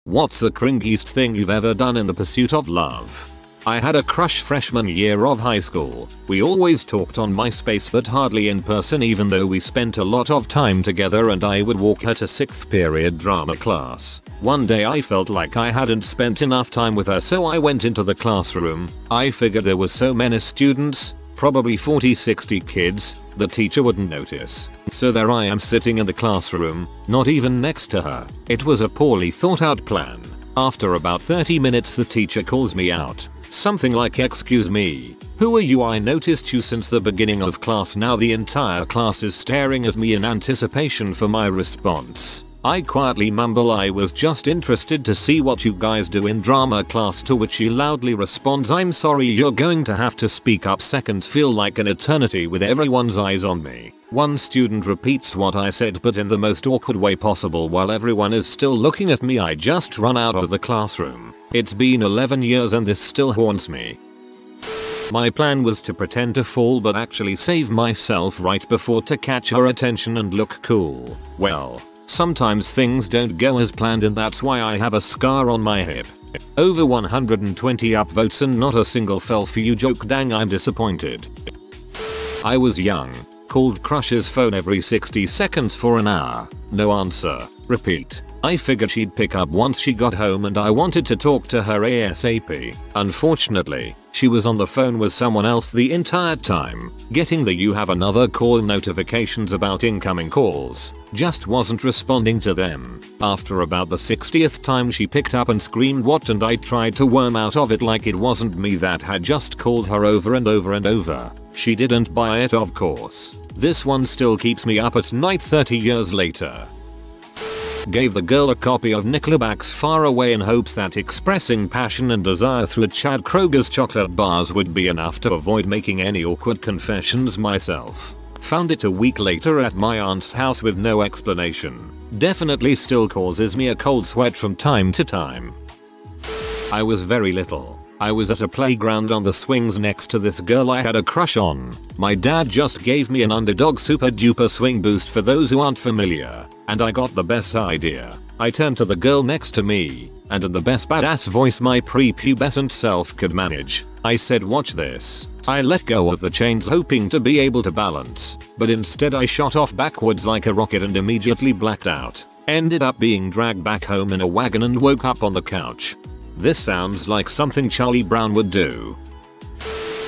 What's the cringiest thing you've ever done in the pursuit of love? I had a crush freshman year of high school. We always talked on MySpace but hardly in person, even though we spent a lot of time together and I would walk her to 6th period drama class. One day I felt like I hadn't spent enough time with her, so I went into the classroom. I figured there were so many students, probably 40-60 kids, the teacher wouldn't notice. So there I am sitting in the classroom, not even next to her. It was a poorly thought out plan. After about 30 minutes the teacher calls me out. Something like, "Excuse me, who are you? I noticed you since the beginning of class." Now the entire class is staring at me in anticipation for my response. I quietly mumble I was just interested to see what you guys do in drama class, to which she loudly responds, "I'm sorry, you're going to have to speak up." Seconds feel like an eternity with everyone's eyes on me. One student repeats what I said but in the most awkward way possible while everyone is still looking at me. I just run out of the classroom. It's been 11 years and this still haunts me. My plan was to pretend to fall but actually save myself right before to catch her attention and look cool. Well, sometimes things don't go as planned and that's why I have a scar on my hip. Over 120 upvotes and not a single fell for you joke. Dang, I'm disappointed. I was young. Called crush's phone every 60 seconds for an hour. No answer. Repeat. I figured she'd pick up once she got home and I wanted to talk to her ASAP. Unfortunately, she was on the phone with someone else the entire time, getting the "you have another call" notifications about incoming calls. Just wasn't responding to them. After about the 60th time she picked up and screamed "what?" and I tried to worm out of it like it wasn't me that had just called her over and over and over. She didn't buy it, of course. This one still keeps me up at night 30 years later. Gave the girl a copy of Nickelback's Far Away in hopes that expressing passion and desire through Chad Kroger's chocolate bars would be enough to avoid making any awkward confessions myself. Found it a week later at my aunt's house with no explanation. Definitely still causes me a cold sweat from time to time. I was very little. I was at a playground on the swings next to this girl I had a crush on. My dad just gave me an Underdog super duper swing boost for those who aren't familiar, and I got the best idea. I turned to the girl next to me, and in the best badass voice my prepubescent self could manage, I said, "Watch this." I let go of the chains hoping to be able to balance, but instead I shot off backwards like a rocket and immediately blacked out. Ended up being dragged back home in a wagon and woke up on the couch. This sounds like something Charlie Brown would do.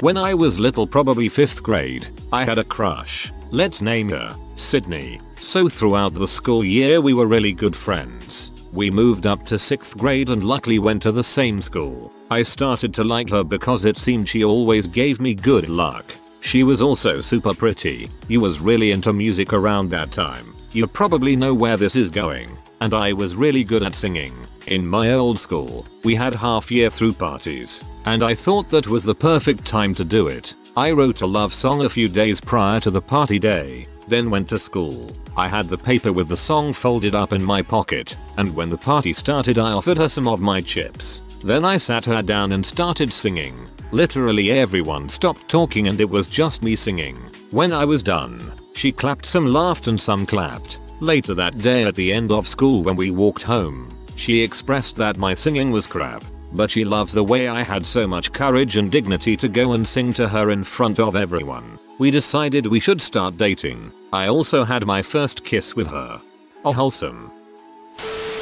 When I was little, probably 5th grade, I had a crush. Let's name her Sydney. So throughout the school year we were really good friends. We moved up to 6th grade and luckily went to the same school. I started to like her because it seemed she always gave me good luck. She was also super pretty. You was really into music around that time. You probably know where this is going. And I was really good at singing. In my old school, we had half-year through parties, and I thought that was the perfect time to do it. I wrote a love song a few days prior to the party day, then went to school. I had the paper with the song folded up in my pocket, and when the party started I offered her some of my chips. Then I sat her down and started singing. Literally everyone stopped talking and it was just me singing. When I was done, she clapped, some laughed and some clapped. Later that day at the end of school when we walked home, she expressed that my singing was crap, but she loves the way I had so much courage and dignity to go and sing to her in front of everyone. We decided we should start dating. I also had my first kiss with her. Oh, wholesome.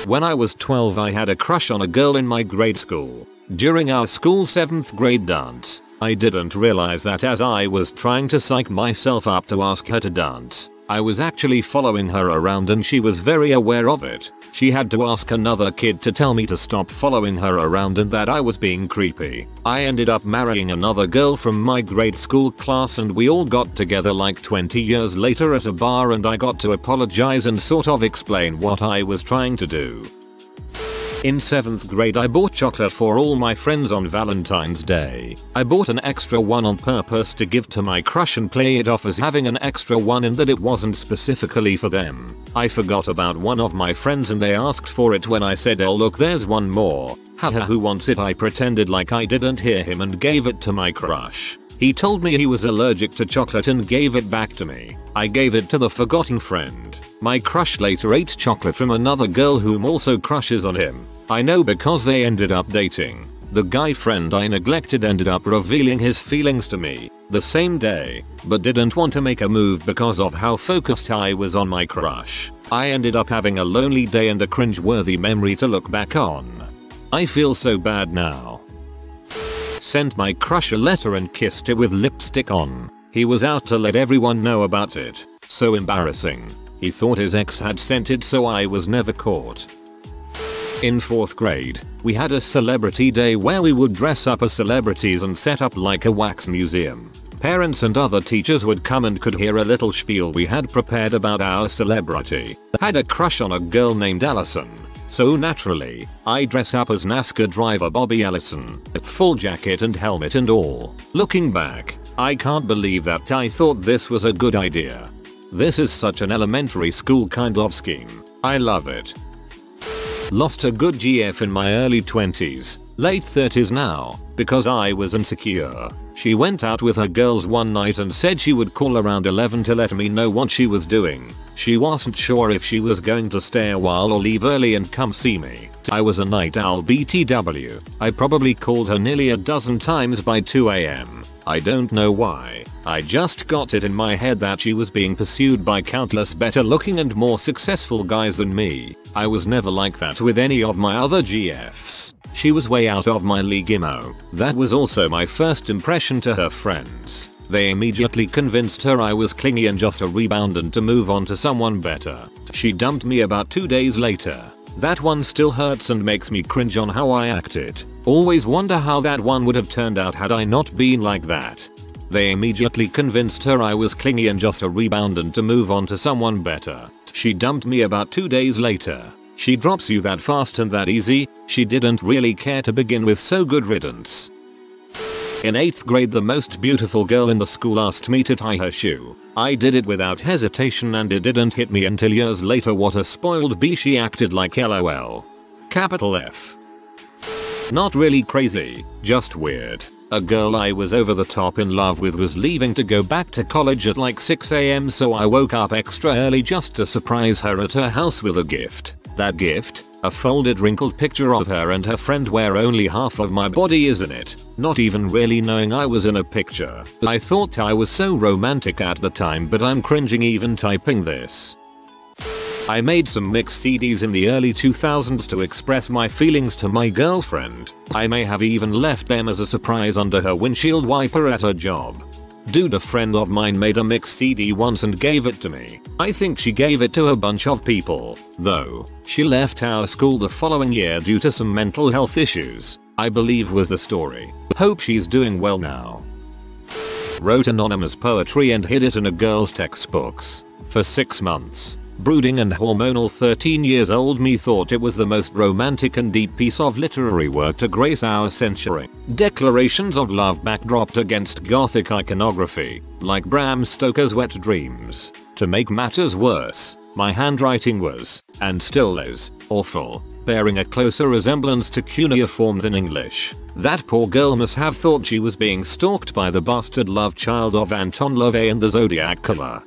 When I was 12 I had a crush on a girl in my grade school. During our school 7th grade dance, I didn't realize that as I was trying to psych myself up to ask her to dance, I was actually following her around and she was very aware of it. She had to ask another kid to tell me to stop following her around and that I was being creepy. I ended up marrying another girl from my grade school class and we all got together like 20 years later at a bar and I got to apologize and sort of explain what I was trying to do. In 7th grade I bought chocolate for all my friends on Valentine's Day. I bought an extra one on purpose to give to my crush and play it off as having an extra one in that it wasn't specifically for them. I forgot about one of my friends and they asked for it when I said, "Oh look, there's one more. Haha, who wants it?" I pretended like I didn't hear him and gave it to my crush. He told me he was allergic to chocolate and gave it back to me. I gave it to the forgotten friend. My crush later ate chocolate from another girl whom also crushes on him. I know because they ended up dating. The guy friend I neglected ended up revealing his feelings to me the same day, but didn't want to make a move because of how focused I was on my crush. I ended up having a lonely day and a cringe-worthy memory to look back on. I feel so bad now. Sent my crush a letter and kissed it with lipstick on. He was out to let everyone know about it. So embarrassing. He thought his ex had sent it, so I was never caught. In 4th grade, we had a celebrity day where we would dress up as celebrities and set up like a wax museum. Parents and other teachers would come and could hear a little spiel we had prepared about our celebrity. Had a crush on a girl named Allison. So naturally, I dressed up as NASCAR driver Bobby Allison, full jacket and helmet and all. Looking back, I can't believe that I thought this was a good idea. This is such an elementary school kind of scheme. I love it. Lost a good GF in my early 20s, late 30s now, because I was insecure. She went out with her girls one night and said she would call around 11 to let me know what she was doing. She wasn't sure if she was going to stay a while or leave early and come see me. I was a night owl BTW. I probably called her nearly a dozen times by 2 AM. I don't know why. I just got it in my head that she was being pursued by countless better looking and more successful guys than me. I was never like that with any of my other GFs. She was way out of my league emo. That was also my first impression to her friends. They immediately convinced her I was clingy and just a rebound and to move on to someone better. She dumped me about 2 days later. That one still hurts and makes me cringe on how I acted. Always wonder how that one would have turned out had I not been like that. They immediately convinced her I was clingy and just a rebound and to move on to someone better. She dumped me about 2 days later. She drops you that fast and that easy. She didn't really care to begin with, so good riddance. In 8th grade, the most beautiful girl in the school asked me to tie her shoe. I did it without hesitation and it didn't hit me until years later what a spoiled bee she acted like, LOL. Capital F. Not really crazy, just weird. A girl I was over the top in love with was leaving to go back to college at like 6 AM, so I woke up extra early just to surprise her at her house with a gift. That gift? A folded wrinkled picture of her and her friend where only half of my body is in it, not even really knowing I was in a picture. I thought I was so romantic at the time, but I'm cringing even typing this. I made some mixed CDs in the early 2000s to express my feelings to my girlfriend. I may have even left them as a surprise under her windshield wiper at her job. Dude, a friend of mine made a mixed CD once and gave it to me. I think she gave it to a bunch of people, though. She left our school the following year due to some mental health issues, I believe was the story. Hope she's doing well now. Wrote anonymous poetry and hid it in a girl's textbooks. For 6 months. Brooding and hormonal 13 years old me thought it was the most romantic and deep piece of literary work to grace our century. Declarations of love backdropped against gothic iconography, like Bram Stoker's Wet Dreams. To make matters worse, my handwriting was, and still is, awful, bearing a closer resemblance to cuneiform than English. That poor girl must have thought she was being stalked by the bastard love child of Anton LaVey and the Zodiac Killer.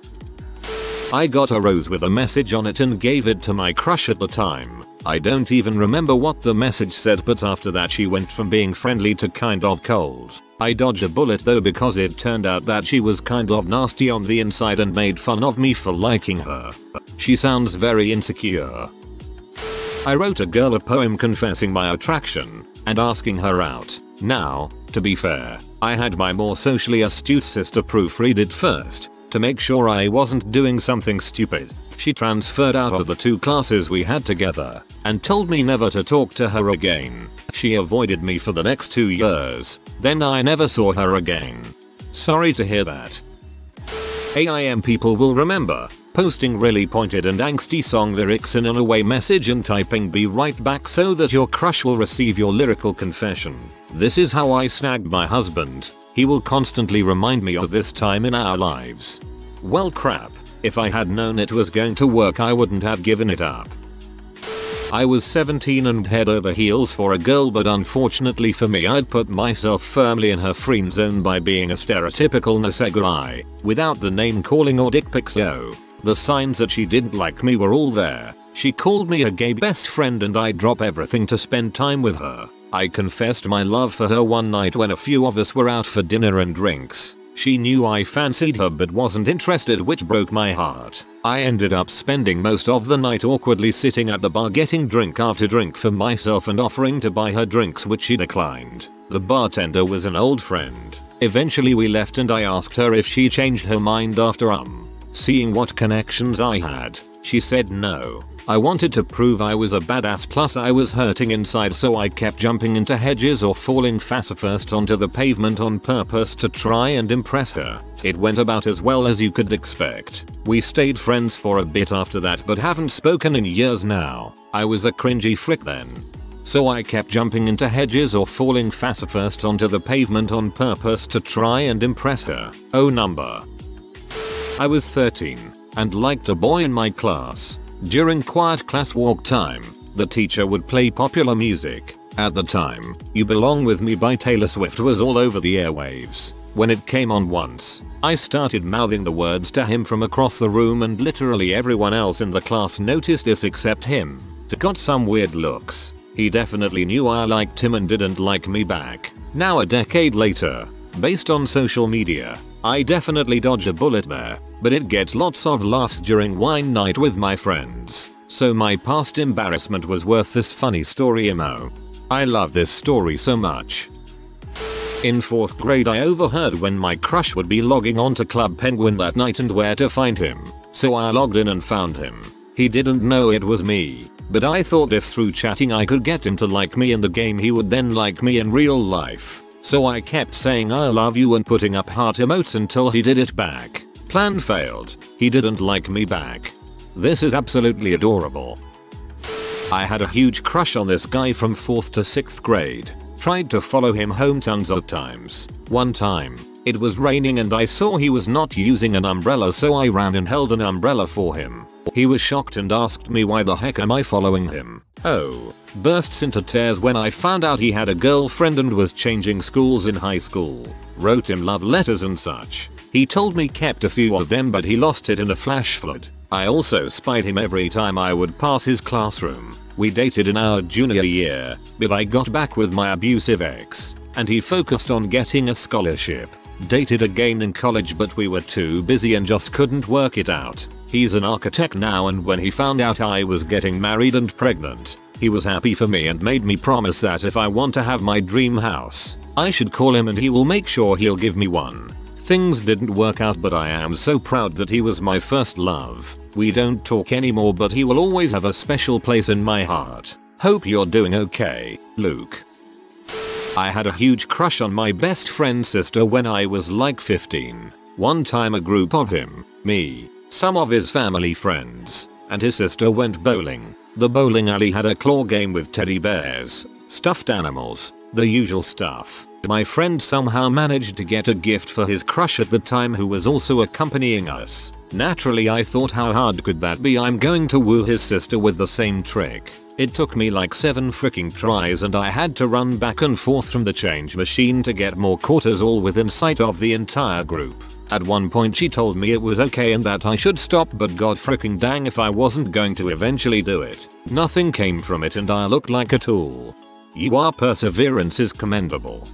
I got a rose with a message on it and gave it to my crush at the time. I don't even remember what the message said, but after that she went from being friendly to kind of cold. I dodged a bullet though, because it turned out that she was kind of nasty on the inside and made fun of me for liking her. She sounds very insecure. I wrote a girl a poem confessing my attraction and asking her out. Now, to be fair, I had my more socially astute sister proofread it first, to make sure I wasn't doing something stupid. She transferred out of the 2 classes we had together and told me never to talk to her again. She avoided me for the next 2 years. Then I never saw her again. Sorry to hear that. AIM people will remember posting really pointed and angsty song lyrics in an away message and typing "be right back" so that your crush will receive your lyrical confession. This is how I snagged my husband. He will constantly remind me of this time in our lives. Well crap, if I had known it was going to work I wouldn't have given it up. I was 17 and head over heels for a girl, but unfortunately for me I'd put myself firmly in her friend zone by being a stereotypical Nasega guy, without the name calling or dick pics. The signs that she didn't like me were all there. She called me her gay best friend and I'd drop everything to spend time with her. I confessed my love for her one night when a few of us were out for dinner and drinks. She knew I fancied her but wasn't interested, which broke my heart. I ended up spending most of the night awkwardly sitting at the bar getting drink after drink for myself and offering to buy her drinks, which she declined. The bartender was an old friend. Eventually we left and I asked her if she changed her mind after seeing what connections I had. She said no. I wanted to prove I was a badass, plus I was hurting inside, so I kept jumping into hedges or falling face-first onto the pavement on purpose to try and impress her. It went about as well as you could expect. We stayed friends for a bit after that but haven't spoken in years now. I was a cringy frick then. So I kept jumping into hedges or falling face-first onto the pavement on purpose to try and impress her. Oh number. I was 13 and liked a boy in my class. During quiet class walk time, the teacher would play popular music. At the time, You Belong With Me by Taylor Swift was all over the airwaves. When it came on once, I started mouthing the words to him from across the room and literally everyone else in the class noticed this except him. I got some weird looks. He definitely knew I liked him and didn't like me back. Now a decade later, based on social media, I definitely dodge a bullet there, but it gets lots of laughs during wine night with my friends. So my past embarrassment was worth this funny story emo. I love this story so much. In 4th grade I overheard when my crush would be logging on to Club Penguin that night and where to find him. So I logged in and found him. He didn't know it was me, but I thought if through chatting I could get him to like me in the game, he would then like me in real life. So I kept saying I love you and putting up heart emotes until he did it back. Plan failed. He didn't like me back. This is absolutely adorable. I had a huge crush on this guy from 4th to 6th grade. Tried to follow him home tons of times. One time, it was raining and I saw he was not using an umbrella, so I ran and held an umbrella for him. He was shocked and asked me why the heck am I following him. Oh, bursts into tears when I found out he had a girlfriend and was changing schools in high school. Wrote him love letters and such. He told me kept a few of them but he lost it in a flash flood. I also spied him every time I would pass his classroom. We dated in our junior year, but I got back with my abusive ex, and he focused on getting a scholarship. Dated again in college but we were too busy and just couldn't work it out. He's an architect now, and when he found out I was getting married and pregnant, he was happy for me and made me promise that if I want to have my dream house, I should call him and he will make sure he'll give me one. Things didn't work out but I am so proud that he was my first love. We don't talk anymore but he will always have a special place in my heart. Hope you're doing okay, Luke. I had a huge crush on my best friend's sister when I was like 15. One time a group of him, me, some of his family friends, and his sister went bowling. The bowling alley had a claw game with teddy bears, stuffed animals, the usual stuff. My friend somehow managed to get a gift for his crush at the time, who was also accompanying us. Naturally I thought, how hard could that be? I'm going to woo his sister with the same trick. It took me like 7 freaking tries and I had to run back and forth from the change machine to get more quarters, all within sight of the entire group. At one point she told me it was okay and that I should stop, but god freaking dang if I wasn't going to eventually do it. Nothing came from it and I looked like a tool. Your perseverance is commendable.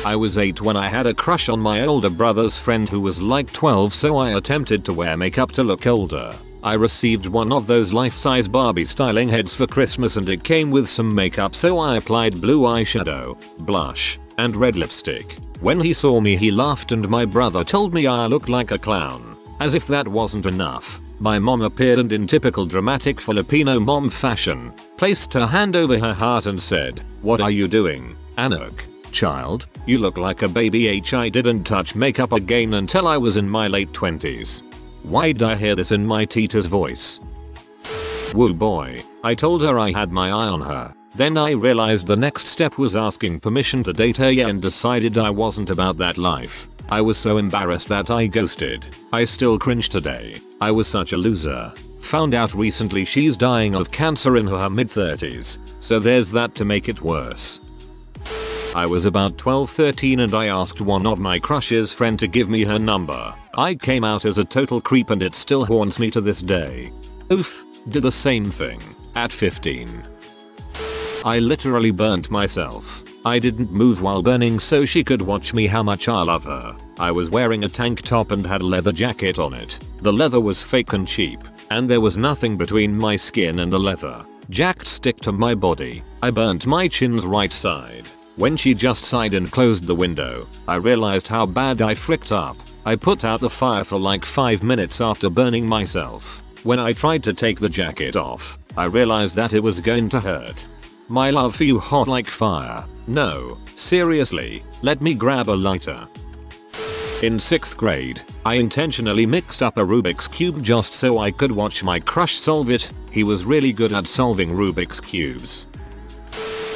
I was 8 when I had a crush on my older brother's friend who was like 12, so I attempted to wear makeup to look older. I received one of those life-size Barbie styling heads for Christmas and it came with some makeup, so I applied blue eyeshadow, blush, and red lipstick. When he saw me he laughed and my brother told me I looked like a clown. As if that wasn't enough, my mom appeared and in typical dramatic Filipino mom fashion, placed her hand over her heart and said, "What are you doing, Anak? Child, you look like a baby." I didn't touch makeup again until I was in my late 20s. Why'd I hear this in my tita's voice? Woo boy. I told her I had my eye on her. Then I realized the next step was asking permission to date her and decided I wasn't about that life. I was so embarrassed that I ghosted. I still cringe today. I was such a loser. Found out recently she's dying of cancer in her mid-30s. So there's that to make it worse. I was about 12-13 and I asked one of my crush's friend to give me her number. I came out as a total creep and it still haunts me to this day. Oof. Did the same thing at 15. I literally burnt myself. I didn't move while burning so she could watch me how much I love her. I was wearing a tank top and had a leather jacket on it. The leather was fake and cheap, and there was nothing between my skin and the leather. Jacked stick to my body. I burnt my chin's right side. When she just sighed and closed the window, I realized how bad I fricked up. I put out the fire for like 5 minutes after burning myself. When I tried to take the jacket off, I realized that it was going to hurt. My love for you hot like fire. No, seriously, let me grab a lighter. In 6th grade, I intentionally mixed up a Rubik's Cube just so I could watch my crush solve it. He was really good at solving Rubik's Cubes.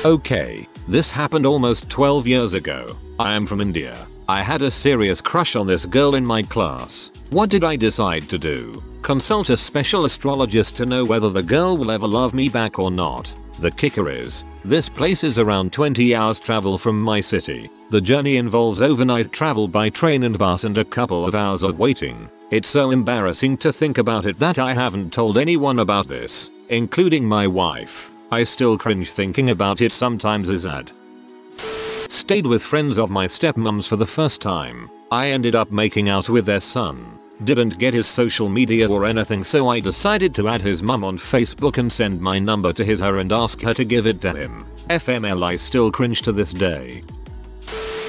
Okay, this happened almost 12 years ago. I am from India. I had a serious crush on this girl in my class. What did I decide to do? Consult a special astrologist to know whether the girl will ever love me back or not. The kicker is, this place is around 20 hours travel from my city. The journey involves overnight travel by train and bus and a couple of hours of waiting. It's so embarrassing to think about it that I haven't told anyone about this, including my wife. I still cringe thinking about it sometimes. Stayed with friends of my stepmom's for the first time. I ended up making out with their son. Didn't get his social media or anything, so I decided to add his mum on Facebook and send my number to her and ask her to give it to him. FML, I still cringe to this day.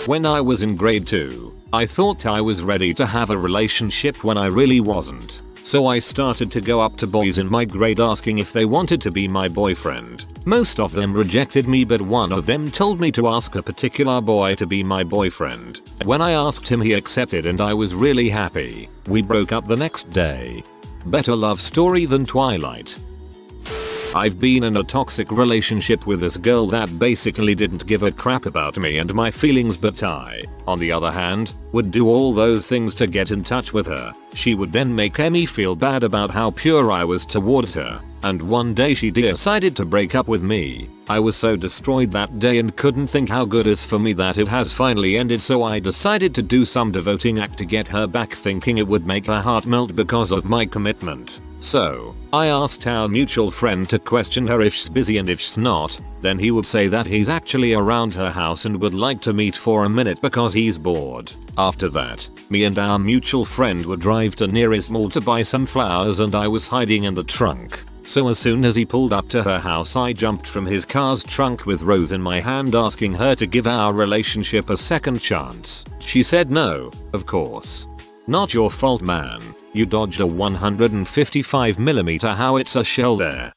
When I was in grade 2, I thought I was ready to have a relationship when I really wasn't. So I started to go up to boys in my grade asking if they wanted to be my boyfriend. Most of them rejected me, but one of them told me to ask a particular boy to be my boyfriend. When I asked him, he accepted and I was really happy. We broke up the next day. Better love story than Twilight. I've been in a toxic relationship with this girl that basically didn't give a crap about me and my feelings, but I, on the other hand, would do all those things to get in touch with her. She would then make me feel bad about how pure I was towards her, and one day she decided to break up with me. I was so destroyed that day and couldn't think how good it is for me that it has finally ended, so I decided to do some devoting act to get her back, thinking it would make her heart melt because of my commitment. So, I asked our mutual friend to question her if she's busy, and if she's not, then he would say that he's actually around her house and would like to meet for a minute because he's bored. After that, me and our mutual friend would drive to nearest mall to buy some flowers, and I was hiding in the trunk. So as soon as he pulled up to her house, I jumped from his car's trunk with rose in my hand, asking her to give our relationship a second chance. She said no, of course. Not your fault, man. You dodged a 155mm howitzer shell there.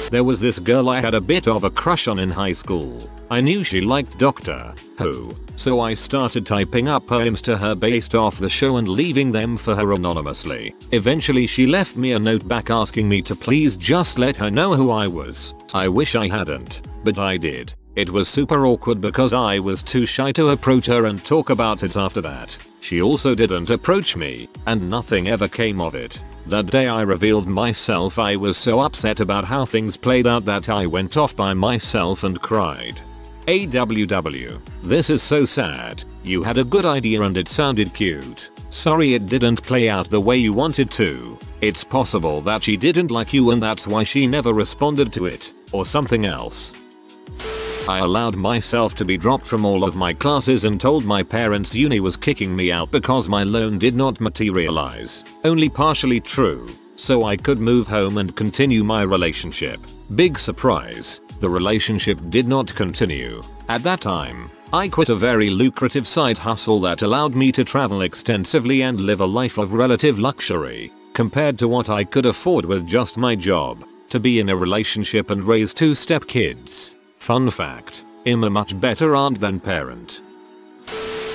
There was this girl I had a bit of a crush on in high school. I knew she liked Doctor Who, so I started typing up poems to her based off the show and leaving them for her anonymously. Eventually she left me a note back asking me to please just let her know who I was. I wish I hadn't, but I did. It was super awkward because I was too shy to approach her and talk about it after that. She also didn't approach me, and nothing ever came of it. That day I revealed myself, I was so upset about how things played out that I went off by myself and cried. AWW. This is so sad. You had a good idea and it sounded cute. Sorry it didn't play out the way you wanted to. It's possible that she didn't like you and that's why she never responded to it, or something else. I allowed myself to be dropped from all of my classes and told my parents uni was kicking me out because my loan did not materialize. Only partially true, so I could move home and continue my relationship. Big surprise, the relationship did not continue. At that time, I quit a very lucrative side hustle that allowed me to travel extensively and live a life of relative luxury, compared to what I could afford with just my job, to be in a relationship and raise 2 stepkids. Fun fact, I'm a much better aunt than parent.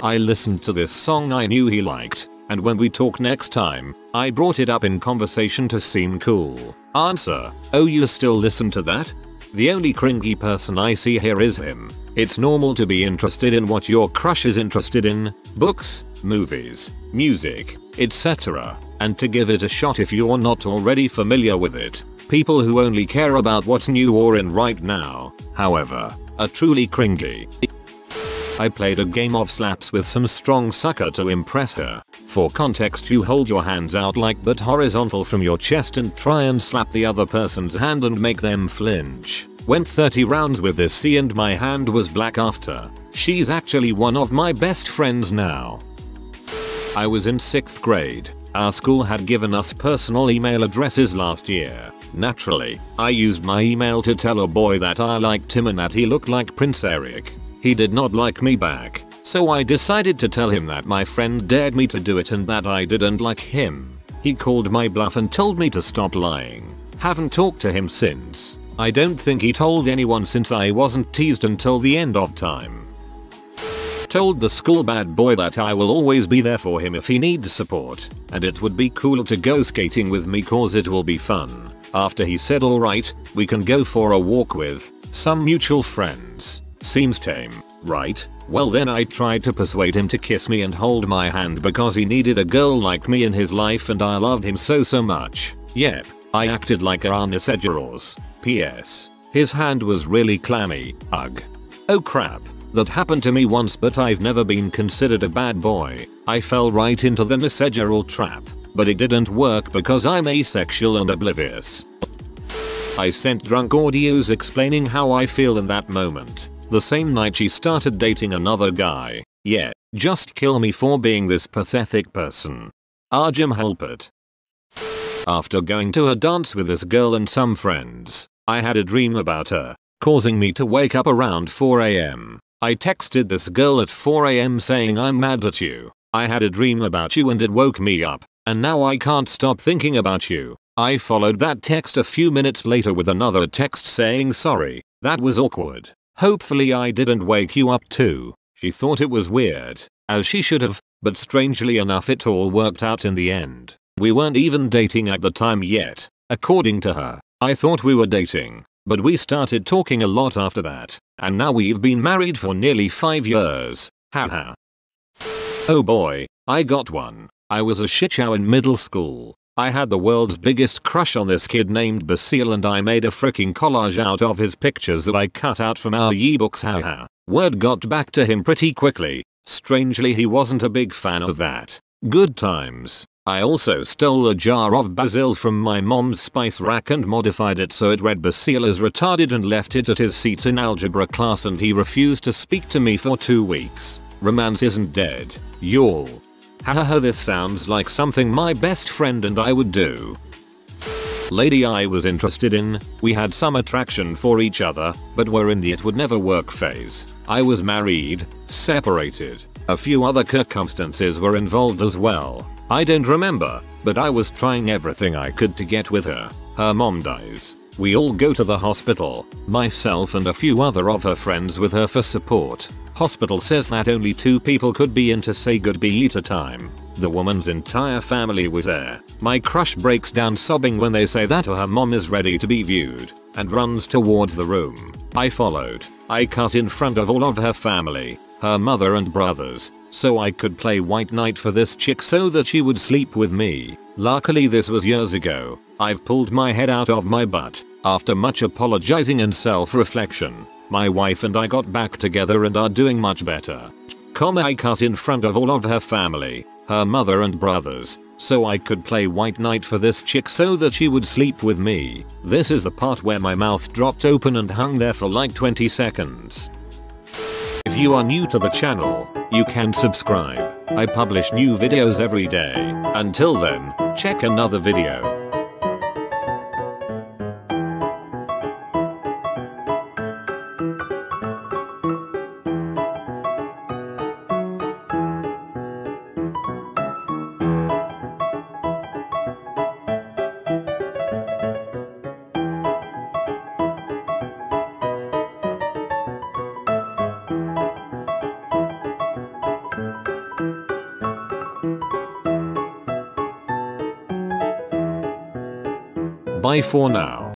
I listened to this song I knew he liked, and when we talk next time, I brought it up in conversation to seem cool. Answer, oh, you still listen to that? The only cringy person I see here is him. It's normal to be interested in what your crush is interested in, books, movies, music, etc., and to give it a shot if you're not already familiar with it. People who only care about what's new or in right now, however, are truly cringy. I played a game of slaps with some strong sucker to impress her. For context, you hold your hands out like but horizontal from your chest and try and slap the other person's hand and make them flinch. Went 30 rounds with this C and my hand was black after. She's actually one of my best friends now. I was in 6th grade. Our school had given us personal email addresses last year. Naturally, I used my email to tell a boy that I liked him and that he looked like Prince Eric. He did not like me back, so I decided to tell him that my friend dared me to do it and that I didn't like him. He called my bluff and told me to stop lying. Haven't talked to him since. I don't think he told anyone since I wasn't teased until the end of time. Told the school bad boy that I will always be there for him if he needs support, and it would be cool to go skating with me cause it will be fun. After he said alright, we can go for a walk with some mutual friends. Seems tame, right? Well then I tried to persuade him to kiss me and hold my hand because he needed a girl like me in his life and I loved him so much. Yep, I acted like a Arnisegeros. PS. His hand was really clammy, ugh. Oh crap. That happened to me once but I've never been considered a bad boy. I fell right into the Nisegeral trap. But it didn't work because I'm asexual and oblivious. I sent drunk audios explaining how I feel in that moment. The same night she started dating another guy. Yeah, just kill me for being this pathetic person. Arjun Halpert. After going to a dance with this girl and some friends, I had a dream about her, causing me to wake up around 4 AM. I texted this girl at 4 AM saying I'm mad at you. I had a dream about you and it woke me up, and now I can't stop thinking about you. I followed that text a few minutes later with another text saying sorry, that was awkward. Hopefully I didn't wake you up too. She thought it was weird, as she should have, but strangely enough it all worked out in the end. We weren't even dating at the time yet, according to her. I thought we were dating, but we started talking a lot after that, and now we've been married for nearly 5 years. Haha. Oh boy, I got one. I was a shitshow in middle school. I had the world's biggest crush on this kid named Basile and I made a freaking collage out of his pictures that I cut out from our yearbooks. Haha. Word got back to him pretty quickly. Strangely he wasn't a big fan of that. Good times. I also stole a jar of basil from my mom's spice rack and modified it so it read Basile is retarded and left it at his seat in algebra class and he refused to speak to me for 2 weeks. Romance isn't dead. Y'all. Haha, this sounds like something my best friend and I would do. Lady I was interested in, we had some attraction for each other, but were in the it would never work phase. I was married, separated. A few other circumstances were involved as well. I don't remember, but I was trying everything I could to get with her. Her mom dies. We all go to the hospital, myself and a few other of her friends with her for support. Hospital says that only 2 people could be in to say goodbye at a time. The woman's entire family was there. My crush breaks down sobbing when they say that her mom is ready to be viewed, and runs towards the room. I followed. I cut in front of all of her family, her mother and brothers, so I could play white knight for this chick so that she would sleep with me. Luckily this was years ago. I've pulled my head out of my butt. After much apologizing and self-reflection, my wife and I got back together and are doing much better. I cut in front of all of her family, her mother and brothers, so I could play white knight for this chick so that she would sleep with me. This is the part where my mouth dropped open and hung there for like 20 seconds. If you are new to the channel, you can subscribe. I publish new videos every day. Until then, check another video. Bye for now.